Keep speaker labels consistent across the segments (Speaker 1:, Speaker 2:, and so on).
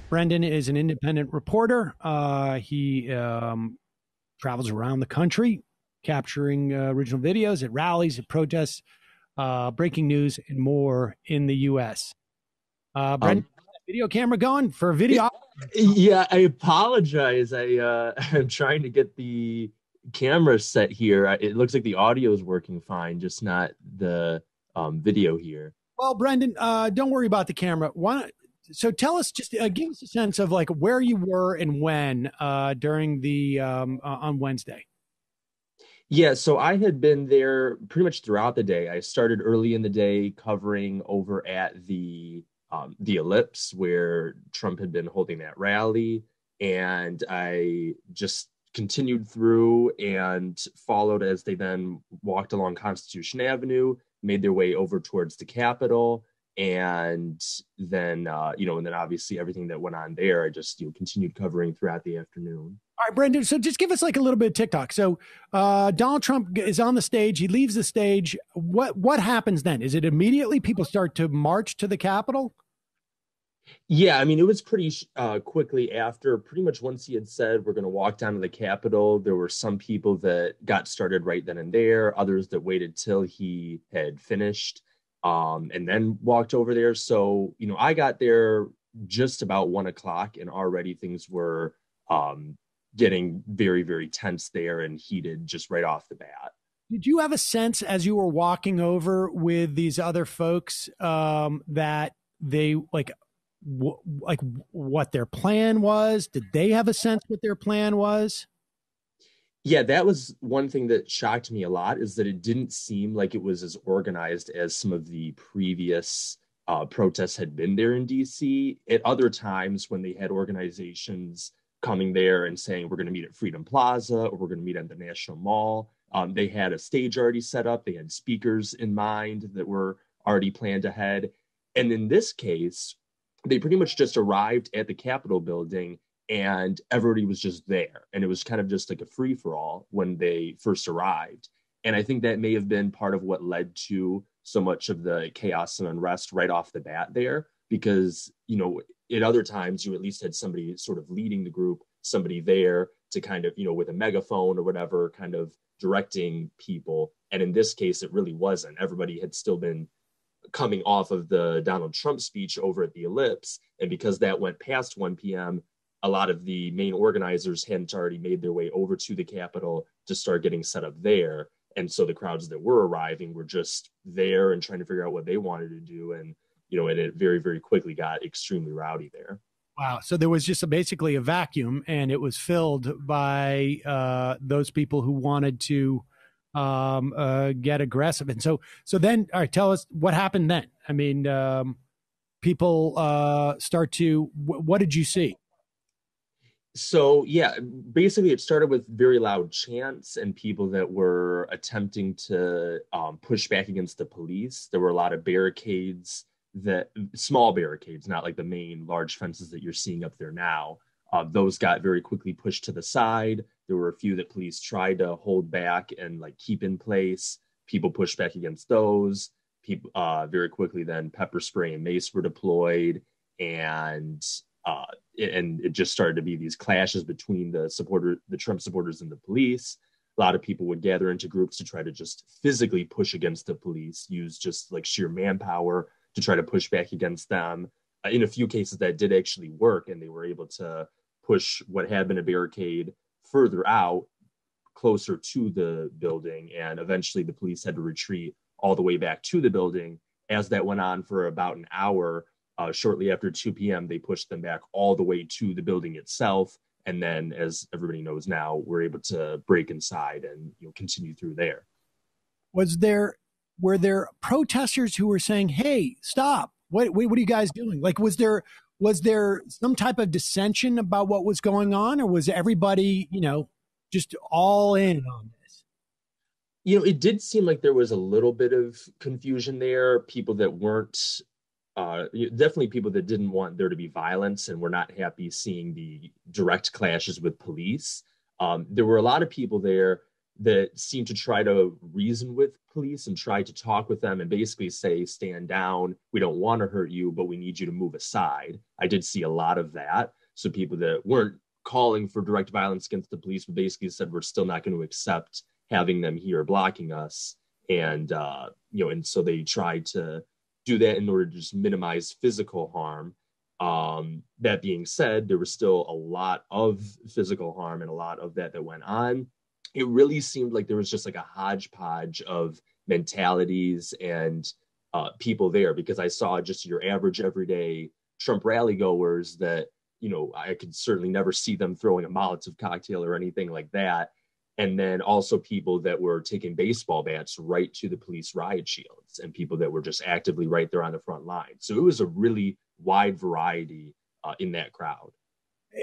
Speaker 1: Brendan is an independent reporter. He travels around the country capturing original videos at rallies, at protests, breaking news, and more in the U.S. Brendan,
Speaker 2: Um,
Speaker 1: video camera going for a
Speaker 2: it,
Speaker 1: video.
Speaker 2: yeah, I apologize. I'm trying to get the camera set here. It looks like the audio is working fine, just not the video here.
Speaker 1: Well, Brendan, don't worry about the camera. So tell us, just give us a sense of like where you were and when during the on Wednesday.
Speaker 2: Yeah, so I had been there pretty much throughout the day. I started early in the day covering over at the Ellipse where Trump had been holding that rally, and I just continued through and followed as they then walked along Constitution Avenue, made their way over towards the Capitol, and then and then obviously everything that went on there, I just continued covering throughout the afternoon.
Speaker 1: All right, Brendan. So just give us like a little bit of TikTok. So Donald Trump is on the stage. He leaves the stage. What happens then? Is it immediately people start to march to the Capitol?
Speaker 2: Yeah, I mean, it was pretty quickly after, pretty much once he had said, we're going to walk down to the Capitol. There were some people that got started right then and there, others that waited till he had finished and then walked over there. So, I got there just about 1 o'clock, and already things were um, getting very, very tense there and heated just right off the bat.
Speaker 1: Did you have a sense as you were walking over with these other folks that they like what their plan was? Did they have a sense what their plan was?
Speaker 2: Yeah, that was one thing that shocked me a lot is that it didn't seem like it was as organized as some of the previous protests had been there in DC. At other times, when they had organizations coming there and saying, we're going to meet at Freedom Plaza or we're going to meet at the National Mall, they had a stage already set up. They had speakers in mind that were already planned ahead. And in this case, they pretty much just arrived at the Capitol building and everybody was just there. And it was kind of just like a free for all when they first arrived. And I think that may have been part of what led to so much of the chaos and unrest right off the bat there, because, at other times you at least had somebody sort of leading the group, somebody there to kind of, with a megaphone or whatever, kind of directing people. And in this case, it really wasn't. Everybody had still been coming off of the Donald Trump speech over at the Ellipse. And because that went past 1 p.m., a lot of the main organizers hadn't already made their way over to the Capitol to start getting set up there. And so the crowds that were arriving were just there and trying to figure out what they wanted to do. And it very, very quickly got extremely rowdy there.
Speaker 1: Wow. So there was just basically a vacuum, and it was filled by those people who wanted to get aggressive. And so then, all right, tell us what happened then. I mean, people start to. What did you see?
Speaker 2: So yeah, basically it started with very loud chants and people that were attempting to push back against the police. There were a lot of barricades, that small barricades, not like the main large fences that you're seeing up there now. Those got very quickly pushed to the side. There were a few that police tried to hold back and like keep in place. People pushed back against those. People very quickly then pepper spray and mace were deployed, and uh, and it just started to be these clashes between the Trump supporters and the police. A lot of people would gather into groups to try to just physically push against the police, use just like sheer manpower to try to push back against them. In a few cases, that did actually work, and they were able to push what had been a barricade further out, closer to the building. And eventually, the police had to retreat all the way back to the building. As that went on for about an hour, shortly after 2 p.m., they pushed them back all the way to the building itself. And then, as everybody knows now, we're able to break inside and continue through there.
Speaker 1: Was there were there protesters who were saying, "Hey, stop! What are you guys doing?" Like, was there some type of dissension about what was going on, or was everybody, just all in on this?
Speaker 2: It did seem like there was a little bit of confusion there. People that weren't, definitely people that didn't want there to be violence and were not happy seeing the direct clashes with police. There were a lot of people there that seemed to try to reason with police and try to talk with them and basically say, stand down. We don't want to hurt you, but we need you to move aside. I did see a lot of that. So people that weren't calling for direct violence against the police, but basically said, we're still not going to accept having them here blocking us. And, and so they tried to do that in order to just minimize physical harm. That being said, there was still a lot of physical harm and a lot of that went on. It really seemed like there was just like a hodgepodge of mentalities and people there, because I saw just your average everyday Trump rally goers that, I could certainly never see them throwing a Molotov cocktail or anything like that. And then also people that were taking baseball bats right to the police riot shields, and people that were just actively right there on the front line. So it was a really wide variety in that crowd.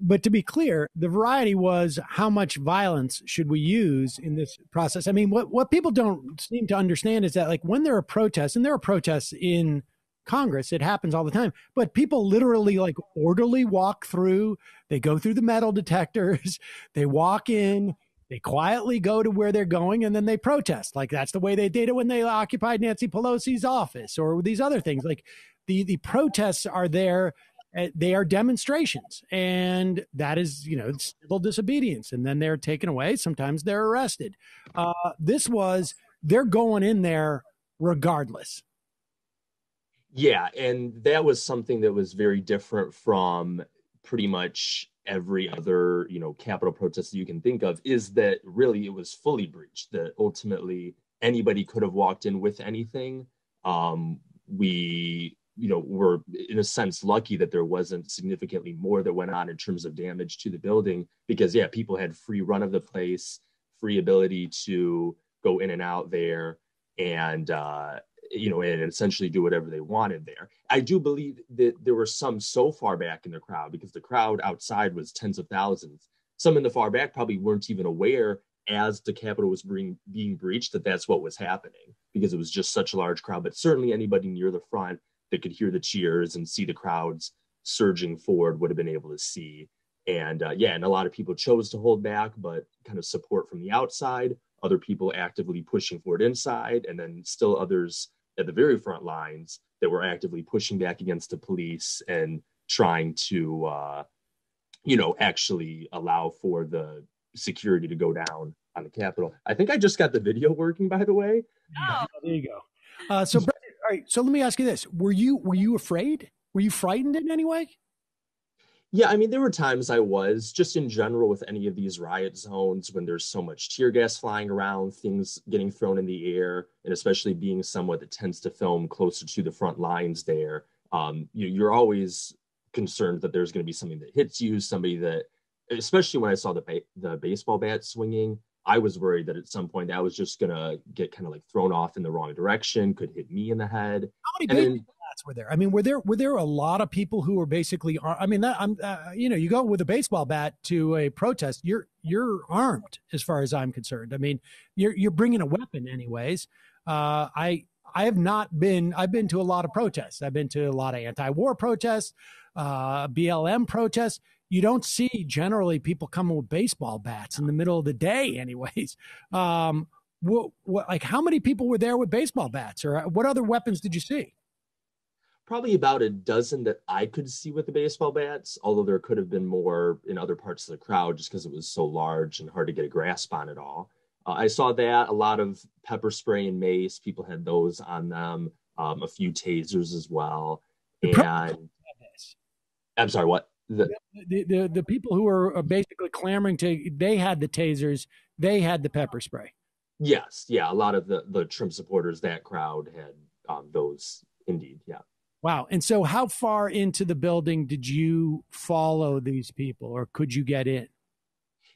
Speaker 1: But to be clear, the variety was how much violence should we use in this process? I mean, what people don't seem to understand is that, like, when there are protests, and there are protests in Congress, it happens all the time, but people literally like orderly walk through, they go through the metal detectors, they walk in, they quietly go to where they're going, and then they protest. Like, that's the way they did it when they occupied Nancy Pelosi's office or these other things. Like, the protests are there. They are demonstrations, and that is, civil disobedience, and then they're taken away. Sometimes they're arrested. They're going in there regardless.
Speaker 2: Yeah, and that was something that was very different from pretty much every other, Capitol protest that you can think of, is that really it was fully breached, that ultimately anybody could have walked in with anything. We were in a sense lucky that there wasn't significantly more that went on in terms of damage to the building, because people had free run of the place, free ability to go in and out there, and and essentially do whatever they wanted there. I do believe that there were some so far back in the crowd, because the crowd outside was tens of thousands. Some in the far back probably weren't even aware, as the Capitol was being breached, that that's what was happening, because it was just such a large crowd. But certainly anybody near the front that could hear the cheers and see the crowds surging forward would have been able to see. And and a lot of people chose to hold back, but kind of support from the outside, other people actively pushing forward inside, and then still others at the very front lines that were actively pushing back against the police and trying to, actually allow for the security to go down on the Capitol. I think I just got the video working, by the way.
Speaker 1: Oh, there you go. So, Brendan, all right. So let me ask you this: Were you afraid? Were you frightened in any way?
Speaker 2: Yeah, I mean, there were times I was, just in general with any of these riot zones, when there's so much tear gas flying around, things getting thrown in the air, and especially being someone that tends to film closer to the front lines there, you're always concerned that there's going to be something that hits you, somebody that, especially when I saw the baseball bat swinging, I was worried that at some point that was just going to get kind of like thrown off in the wrong direction, could hit me in the head.
Speaker 1: How many baseball bats were there? I mean, were there a lot of people who were basically? I mean, you go with a baseball bat to a protest, you're armed, as far as I'm concerned. I mean, you're bringing a weapon, anyways. I have not been. I've been to a lot of protests. I've been to a lot of anti-war protests, BLM protests. You don't see generally people coming with baseball bats in the middle of the day, anyways. Like, how many people were there with baseball bats, or what other weapons did you see?
Speaker 2: Probably about a dozen that I could see with the baseball bats, although there could have been more in other parts of the crowd just because it was so large and hard to get a grasp on it all. I saw that, a lot of pepper spray and mace. People had those on them, a few tasers as well. And I'm sorry, what?
Speaker 1: The people who are basically clamoring they had the tasers, they had the pepper spray.
Speaker 2: Yes, yeah, a lot of the Trump supporters, that crowd had those indeed, yeah.
Speaker 1: Wow. And so how far into the building did you follow these people, or could you get in?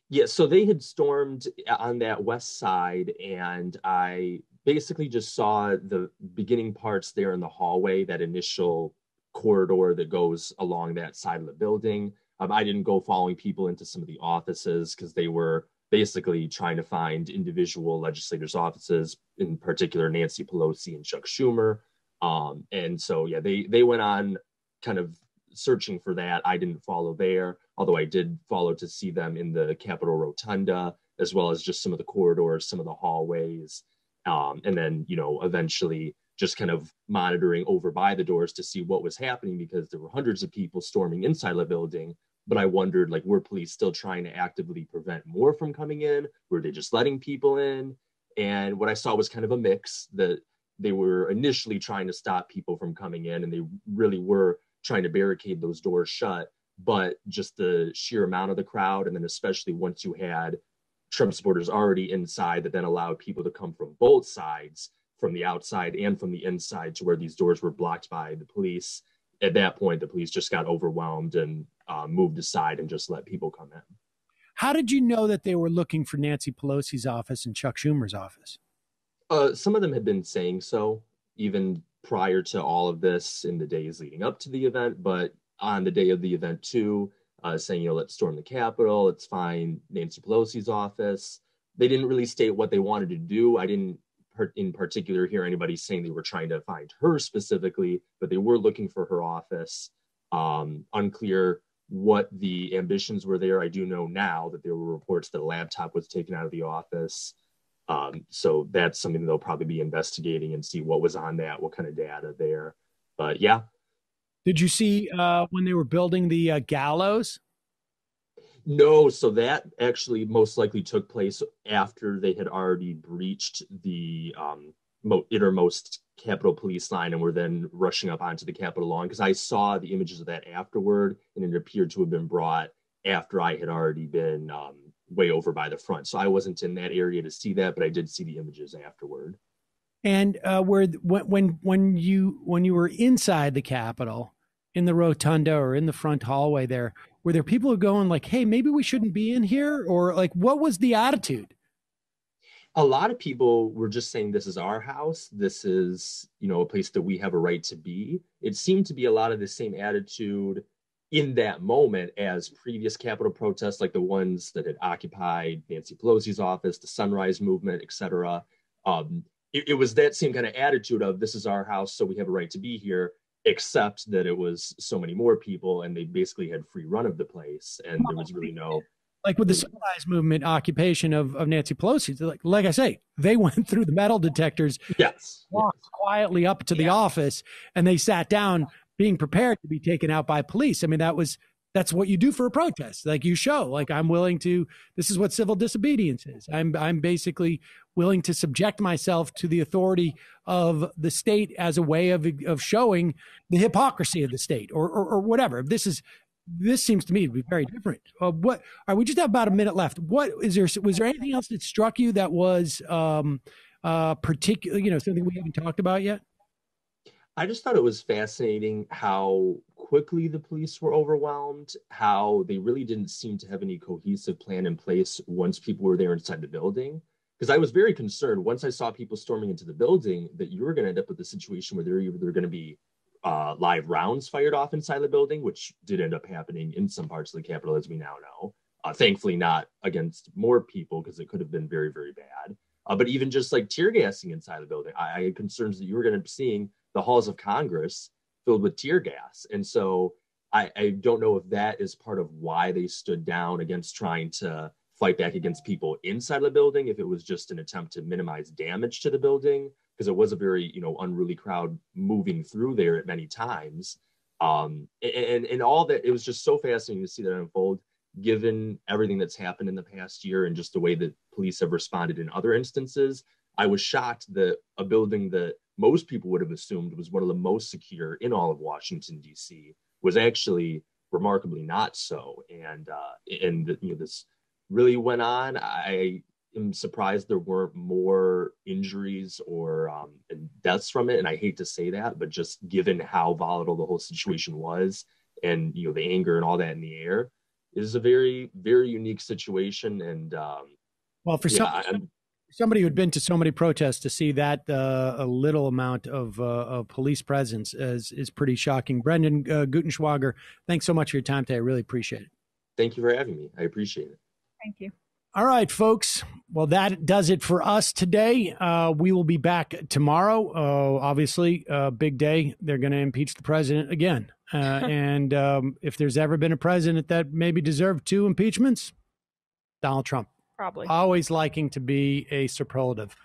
Speaker 2: Yeah, so they had stormed on that west side, and I basically just saw the beginning parts there in the hallway, that initial corridor that goes along that side of the building. I didn't go following people into some of the offices, because they were basically trying to find individual legislators' offices, in particular Nancy Pelosi and Chuck Schumer. And so, yeah, they went on kind of searching for that. I didn't follow there, although I did follow to see them in the Capitol Rotunda as well as just some of the corridors, some of the hallways, and then eventually just kind of monitoring over by the doors to see what was happening, because there were hundreds of people storming inside the building. But I wondered, like, were police still trying to actively prevent more from coming in? Were they just letting people in? And what I saw was kind of a mix, that they were initially trying to stop people from coming in, and they really were trying to barricade those doors shut. But just the sheer amount of the crowd, and then especially once you had Trump supporters already inside, that then allowed people to come from both sides, from the outside and from the inside, to where these doors were blocked by the police. At that point, the police just got overwhelmed and moved aside and just let people come in.
Speaker 1: How did you know that they were looking for Nancy Pelosi's office and Chuck Schumer's office?
Speaker 2: Some of them had been saying so even prior to all of this, in the days leading up to the event, but on the day of the event too, saying, let's storm the Capitol, let's find Nancy Pelosi's office. They didn't really state what they wanted to do. I didn't in particular hear anybody saying they were trying to find her specifically, but they were looking for her office. Unclear what the ambitions were there. I do know now that there were reports that a laptop was taken out of the office. So that's something they'll probably be investigating and see what was on that, what kind of data there. But yeah.
Speaker 1: Did you see when they were building the gallows?
Speaker 2: No, so that actually most likely took place after they had already breached the innermost Capitol Police line and were then rushing up onto the Capitol lawn, because I saw the images of that afterward, and it appeared to have been brought after I had already been way over by the front. So I wasn't in that area to see that, but I did see the images afterward.
Speaker 1: And when you were inside the Capitol, in the rotunda or in the front hallway there, were there people who going like, hey, maybe we shouldn't be in here? Or like, what was the attitude?
Speaker 2: A lot of people were just saying, this is our house. This is, a place that we have a right to be. It seemed to be a lot of the same attitude in that moment as previous Capitol protests, like the ones that had occupied Nancy Pelosi's office, the Sunrise Movement, et cetera. It was that same kind of attitude of, this is our house, so we have a right to be here, except that it was so many more people, and they basically had free run of the place, and there was really no...
Speaker 1: Like with the Sunrise Movement occupation of Nancy Pelosi, like I say, they went through the metal detectors, walked quietly up to the office, and they sat down being prepared to be taken out by police. I mean, that's what you do for a protest. Like, you show, like, I'm willing to, this is what civil disobedience is. I'm basically willing to subject myself to the authority of the state as a way of showing the hypocrisy of the state or whatever. This seems to me to be very different. What are we just have about a minute left? Was there anything else that struck you that was particular, something we haven't talked about yet?
Speaker 2: I just thought it was fascinating how quickly the police were overwhelmed, how they really didn't seem to have any cohesive plan in place once people were there inside the building. Because I was very concerned once I saw people storming into the building that you were going to end up with a situation where they're going to be live rounds fired off inside the building, which did end up happening in some parts of the Capitol, as we now know. Thankfully, not against more people, because it could have been very, very bad. But even just like tear gassing inside the building, I had concerns that you were going to be seeing the halls of Congress filled with tear gas. And so I don't know if that is part of why they stood down against trying to fight back against people inside the building, if it was just an attempt to minimize damage to the building, because it was a very, unruly crowd moving through there at many times. And all that, it was just so fascinating to see that unfold, given everything that's happened in the past year and just the way that police have responded in other instances. I was shocked that a building that most people would have assumed was one of the most secure in all of Washington, D.C., was actually remarkably not so. And this really went on. I am surprised there weren't more injuries or deaths from it. And I hate to say that, but just given how volatile the whole situation was, and the anger and all that in the air, is a very, very unique situation. And
Speaker 1: well, for somebody who'd been to so many protests, to see that a little amount of police presence is pretty shocking. Brendan Gutenschwager, thanks so much for your time today. I really appreciate it.
Speaker 2: Thank you for having me. I appreciate it.
Speaker 3: Thank you.
Speaker 1: All right, folks. Well, that does it for us today. We will be back tomorrow. Obviously, big day. They're going to impeach the president again. And if there's ever been a president that maybe deserved 2 impeachments, Donald Trump.
Speaker 3: probably.
Speaker 1: always liking to be a superlative.